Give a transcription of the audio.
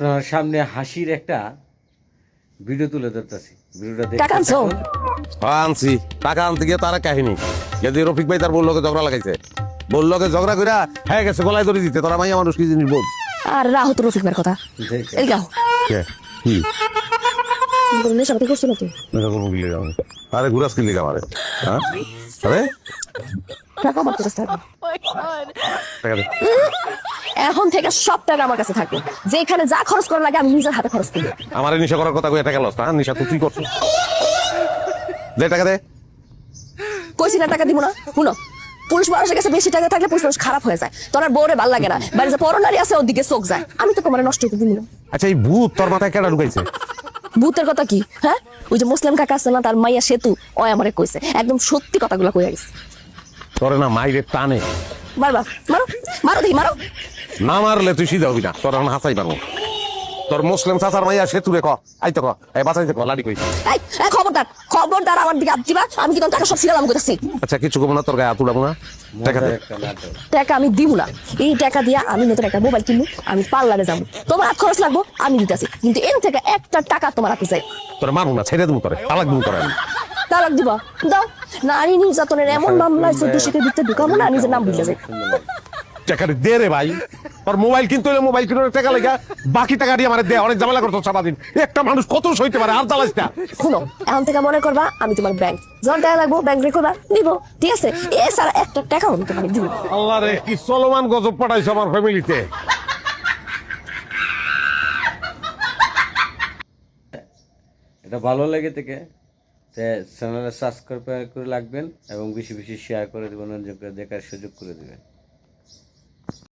আপনার সামনে হাসির একটা ভিডিও তুলে ধরতেছি। ভিডিওটা দেখতে টাকা আনছো? থাকুন। আনছি টাকা আনতে গিয়ে তারা কাহিনী যদি রফিক ভাই তার বললোকে ঝগড়া লাগাইছে বললোকে ঝগড়া কইরা হ্যাঁ গেছে গলায় ধরে দিতে তোরা মাইয়া মানুষ কি জিনিস বল আর রাহো তো রফিক ভাইয়ের কথা। দেখে। এই যাও কি নেশা পাতি করছো না তো? আরে ঘুরাস কিনলি আমারে হ্যাঁ আরে টাকা আমার কাছে থাকবে। টাকা দে। এখন থেকে সব টাকা আমার কাছে থাকবে, যেখানে যা খরচ করা লাগে আমি নিজের হাতে খরচ করবো। আমারে নিশা করার কথা কইয়া টাকা লস না নিশা তুই করছিস দে টাকা দে কইছি না টাকা দিব না। শুনো, পুরুষ মানুষের কাছে বেশি টাকা থাকলে পুরুষ মানুষ খারাপ হয়ে যায়, তোর আর বউরে ভাল লাগে না, বাড়ি যে পর নারী আছে ওদিকে চোখ যায়। আমি তো তোমার নষ্ট হতে দিই না। আচ্ছা এই ভূত তোর মাথায় কেডা ঢুকাইছে ভূতের কথা কি? হ্যাঁ, ওই যে মুসলিম কাকা আছে না, তার মাইয়া সেতু, ওই আমারে কইছে, একদম সত্যি কথাগুলো কইয়া গেছে। তোরে না মাইরে টানে মারবা, মারো মারো দেখি, মারো। না মারলে তুই সিধা হবি না তোর এখন হাসাই পারবো তোর মুসলিম চাচার মাইয়া সে তুলে ক আই তো ক এই বাঁচাইতে ক লাডি কই এই, এই খবরদার খবরদার আমার দিকে হাত দিবা, আমি কি তোমার টাকা সব সিরালাম করতেছি। আচ্ছা কিছু কব না তোর গায়ে হাত উড়াবো না টাকা মজার দে একটা নাটক। টাকা আমি দিব না। এই টাকা দিয়া আমি নতুন একটা মোবাইল কিনবো, আমি পার্লারে যাবো, তোমার হাত খরচ লাগবো আমি দিতেছি, কিন্তু এর থেকে একটা টাকা তোমার হাতে চাই। তোর মারবো না ছেড়ে দেবো তোরে তালাক দেবো তোরে আমি তালাক দিবা? দাও। নারী নির্যাতনের এমন মামলায় 1400 ভিতরে ঢুকাবো না, নিজের নাম ভুলে যাই। টাকাটা দে রে ভাই তোর মোবাইল কিনতে হলে মোবাইল কিনে টাকা লেগা বাকি টাকা দিয়ে আমার দে অনেক ঝামেলা করতো সারাদিন একটা মানুষ কত সইতে পারে আর জ্বালাস না শুনো, এখন থেকে মনে করবা আমি তোমার ব্যাংক, যখন টাকা লাগবো ব্যাংক রেখবা, দিব, ঠিক আছে? এছাড়া একটা টাকাও আমি তোমাকে দিব না। আল্লাহ রে কি চলমান গজব পাঠাইছো আমার ফ্যামিলিতে এটা ভালো লেগে থেকে চ্যানেলে সাবস্ক্রাইব করে রাখবেন এবং বেশি বেশি শেয়ার করে দেবেন, অন্যজনকে দেখার সুযোগ করে দেবেন।